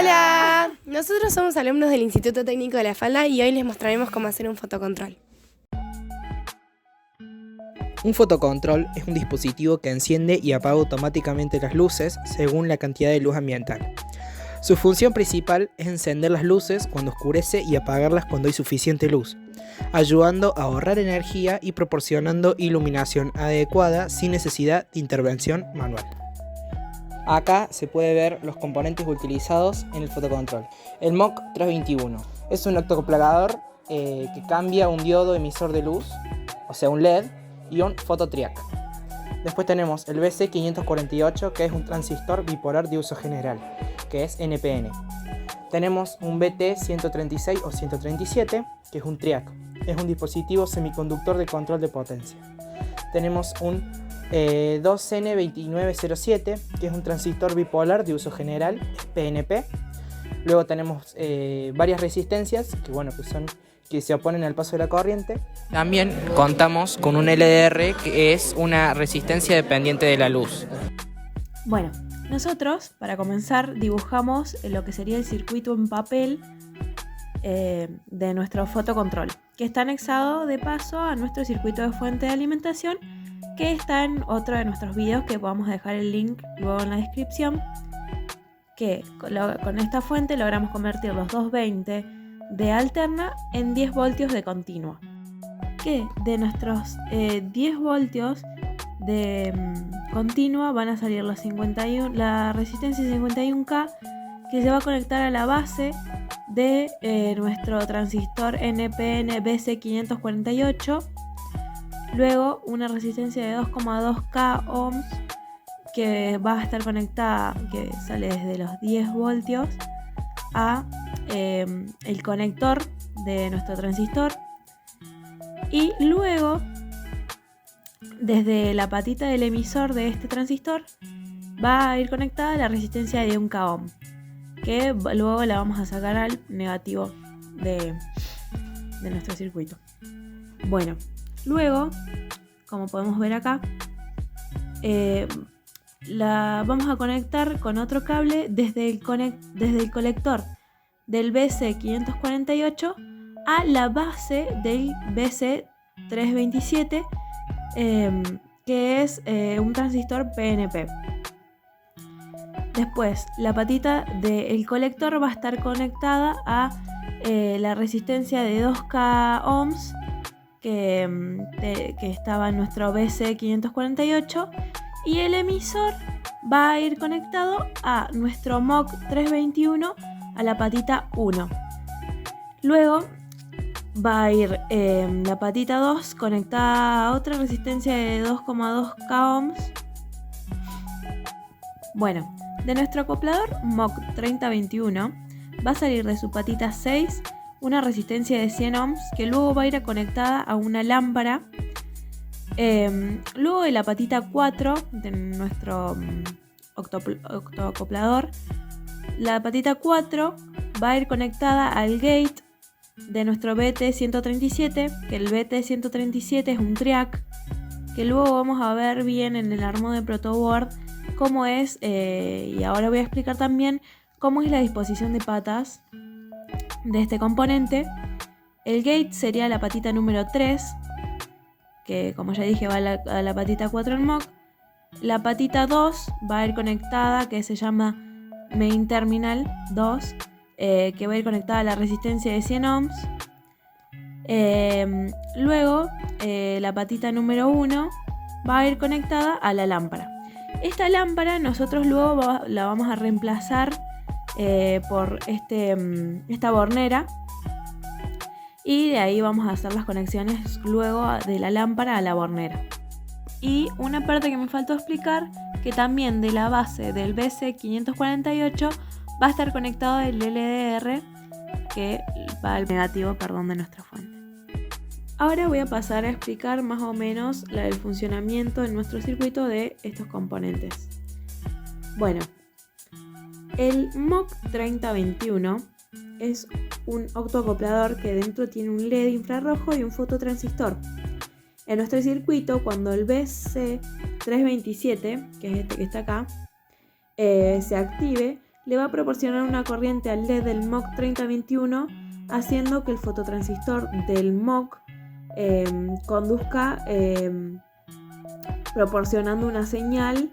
Hola, nosotros somos alumnos del Instituto Técnico de la Falda y hoy les mostraremos cómo hacer un fotocontrol. Un fotocontrol es un dispositivo que enciende y apaga automáticamente las luces según la cantidad de luz ambiental. Su función principal es encender las luces cuando oscurece y apagarlas cuando hay suficiente luz, ayudando a ahorrar energía y proporcionando iluminación adecuada sin necesidad de intervención manual. Acá se puede ver los componentes utilizados en el fotocontrol. El MOC 321 es un octocoplador que cambia un diodo emisor de luz, o sea un LED, y un fototriac. Después tenemos el BC548, que es un transistor bipolar de uso general, que es NPN. Tenemos un BT136 o 137, que es un triac. Es un dispositivo semiconductor de control de potencia. Tenemos un 2N2907, que es un transistor bipolar de uso general, PNP. Luego tenemos varias resistencias que se oponen al paso de la corriente. También contamos con un LDR, que es una resistencia dependiente de la luz. Bueno, nosotros para comenzar dibujamos lo que sería el circuito en papel de nuestro fotocontrol, que está anexado de paso a nuestro circuito de fuente de alimentación, que está en otro de nuestros videos, que vamos a dejar el link luego en la descripción, que con esta fuente logramos convertir los 220 de alterna en 10 voltios de continua, que de nuestros 10 voltios de continua van a salir la resistencia 51K, que se va a conectar a la base de nuestro transistor NPN BC548. Luego una resistencia de 2,2K ohms, que va a estar conectada, que sale desde los 10 voltios a el conector de nuestro transistor. Y luego desde la patita del emisor de este transistor va a ir conectada la resistencia de 1K ohm, que luego la vamos a sacar al negativo de nuestro circuito. Bueno, luego, como podemos ver acá, la vamos a conectar con otro cable desde el colector del BC548 a la base del BC327, que es un transistor PNP. Después, la patita del colector va a estar conectada a la resistencia de 2K ohms que estaba en nuestro BC548, y el emisor va a ir conectado a nuestro MOC 321 a la patita 1. Luego va a ir la patita 2 conectada a otra resistencia de 2,2K ohms. Bueno, de nuestro acoplador MOC 3021 va a salir de su patita 6 una resistencia de 100 ohms, que luego va a ir conectada a una lámpara. Luego de la patita 4 de nuestro octoacoplador, la patita 4 va a ir conectada al gate de nuestro BT137, que el BT137 es un triac, que luego vamos a ver bien en el armado de protoboard cómo es, y ahora voy a explicar también cómo es la disposición de patas de este componente. El gate sería la patita número 3, que como ya dije va a la patita 4 del MOC. La patita 2 va a ir conectada, que se llama Main Terminal 2, que va a ir conectada a la resistencia de 100 ohms. Luego la patita número 1 va a ir conectada a la lámpara. Esta lámpara nosotros luego la vamos a reemplazar por esta bornera, y de ahí vamos a hacer las conexiones luego de la lámpara a la bornera. Y una parte que me faltó explicar, que también de la base del BC548 va a estar conectado el LDR, que va al negativo, de nuestra fuente. Ahora voy a pasar a explicar más o menos el funcionamiento en nuestro circuito de estos componentes. Bueno, el MOC 3021 es un octoacoplador que dentro tiene un LED infrarrojo y un fototransistor. En nuestro circuito, cuando el BC327, que es este que está acá, se active, le va a proporcionar una corriente al LED del MOC 3021, haciendo que el fototransistor del MOC conduzca proporcionando una señal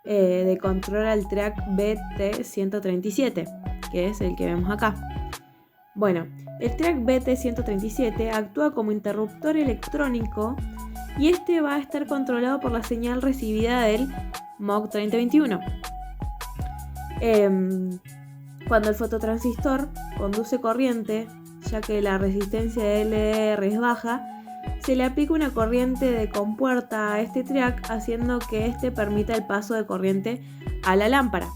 de control al track BT137, que es el que vemos acá. Bueno, el track BT137 actúa como interruptor electrónico y este va a estar controlado por la señal recibida del MOC 3021. Cuando el fototransistor conduce corriente, ya que la resistencia de LDR es baja, se le aplica una corriente de compuerta a este track, haciendo que este permita el paso de corriente a la lámpara.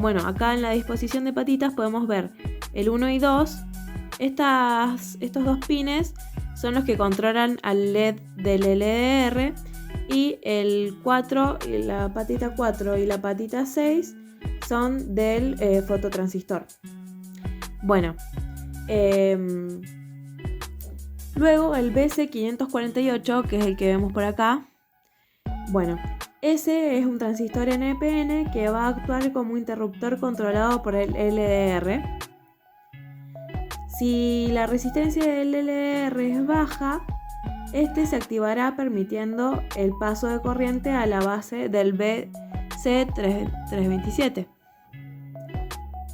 Bueno, acá en la disposición de patitas podemos ver el 1 y 2. Estos dos pines son los que controlan al LED del LDR, y el 4, la patita 4 y la patita 6 son del fototransistor. Bueno, luego el BC548, que es el que vemos por acá. Bueno, ese es un transistor NPN que va a actuar como interruptor controlado por el LDR. Si la resistencia del LDR es baja, este se activará permitiendo el paso de corriente a la base del BC327.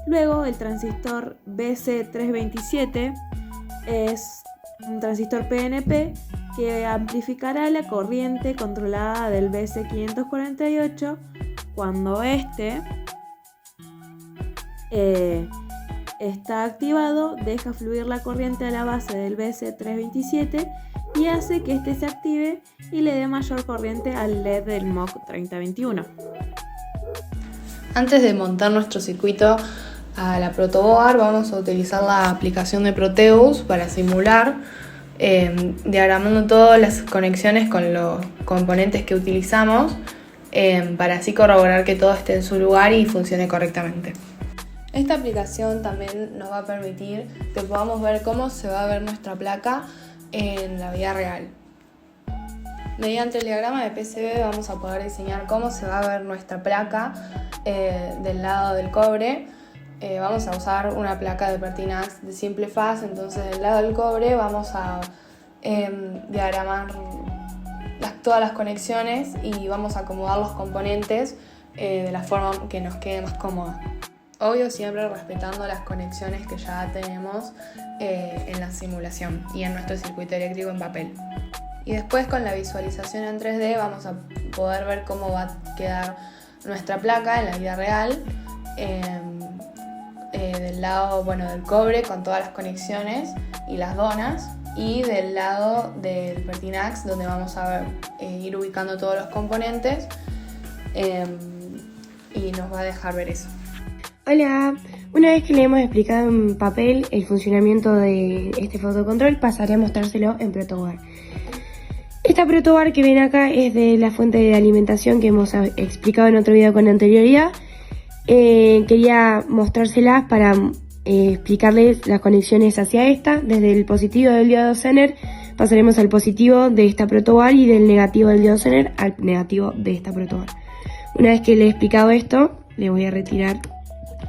Luego el transistor BC327 es un transistor PNP que amplificará la corriente controlada del BC548 cuando este está activado, deja fluir la corriente a la base del BC327 y hace que este se active y le dé mayor corriente al LED del MOC 3021. Antes de montar nuestro circuito a la protoboard, vamos a utilizar la aplicación de Proteus para simular, diagramando todas las conexiones con los componentes que utilizamos, para así corroborar que todo esté en su lugar y funcione correctamente. Esta aplicación también nos va a permitir que podamos ver cómo se va a ver nuestra placa en la vida real. Mediante el diagrama de PCB vamos a poder diseñar cómo se va a ver nuestra placa del lado del cobre. Vamos a usar una placa de Pertinax de simple faz, entonces del lado del cobre vamos a diagramar todas las conexiones y vamos a acomodar los componentes de la forma que nos quede más cómoda. Obvio, siempre respetando las conexiones que ya tenemos en la simulación y en nuestro circuito eléctrico en papel. Y después, con la visualización en 3D, vamos a poder ver cómo va a quedar nuestra placa en la vida real, del lado del cobre con todas las conexiones y las donas, y del lado del Pertinax, donde vamos a ir ubicando todos los componentes, y nos va a dejar ver eso. Hola, una vez que le hemos explicado en papel el funcionamiento de este fotocontrol, pasaré a mostrárselo en protoboard. Esta protoboard que ven acá es de la fuente de alimentación que hemos explicado en otro video con anterioridad. Quería mostrárselas para explicarles las conexiones hacia esta. Desde el positivo del diodo Zener pasaremos al positivo de esta protoboard y del negativo del diodo Zener al negativo de esta protoboard. Una vez que le he explicado esto, le voy a retirar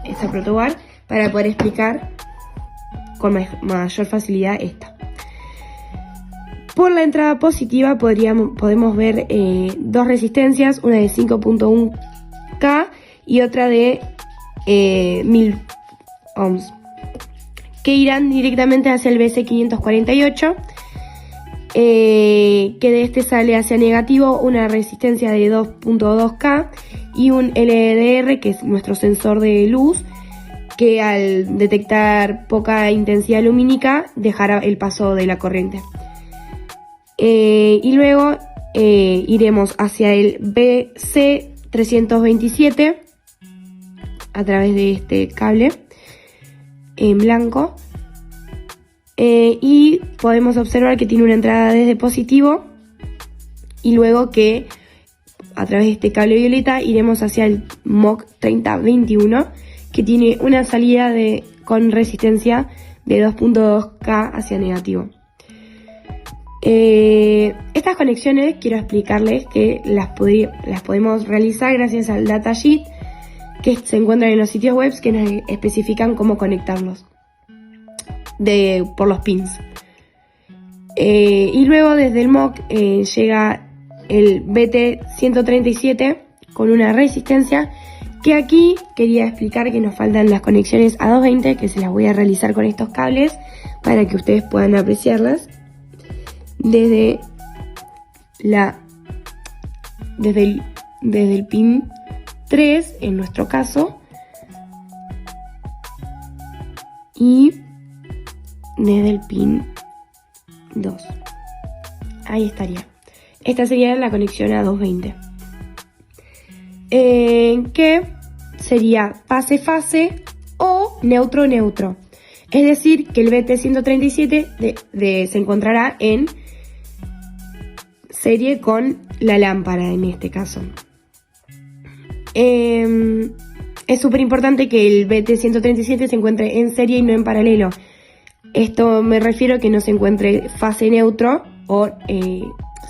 esta protoboard para poder explicar con mayor facilidad esta. Por la entrada positiva podemos ver dos resistencias, una de 5.1K y otra de 1000 ohms, que irán directamente hacia el BC548, que de este sale hacia negativo una resistencia de 2.2K y un LDR, que es nuestro sensor de luz, que al detectar poca intensidad lumínica dejará el paso de la corriente. Y luego iremos hacia el BC327 a través de este cable en blanco, y podemos observar que tiene una entrada desde positivo, y luego que a través de este cable violeta iremos hacia el MOC 3021, que tiene una salida con resistencia de 2.2K hacia negativo. Estas conexiones quiero explicarles que las podemos realizar gracias al datasheet que se encuentran en los sitios web que nos especifican cómo conectarlos por los pins. Y luego desde el MOC llega el BT137 con una resistencia, que aquí quería explicar que nos faltan las conexiones a 220, que se las voy a realizar con estos cables para que ustedes puedan apreciarlas desde el pin 3 en nuestro caso, y desde el pin 2. Ahí estaría. Esta sería la conexión a 220. Que sería fase-fase o neutro-neutro. Es decir, que el BT137 se encontrará en serie con la lámpara en este caso. Es súper importante que el BT137 se encuentre en serie y no en paralelo. Esto me refiero a que no se encuentre fase neutro o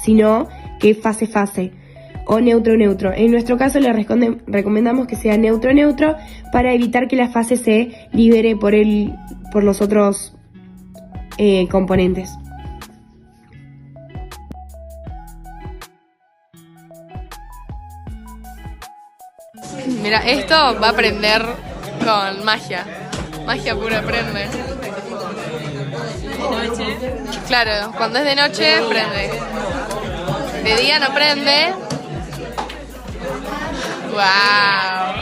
sino que fase-fase o neutro-neutro. En nuestro caso le recomendamos que sea neutro-neutro para evitar que la fase se libere por los otros componentes. Mira, esto va a prender con magia. Magia pura prende. ¿De noche? Claro, cuando es de noche prende. De día no prende. ¡Wow!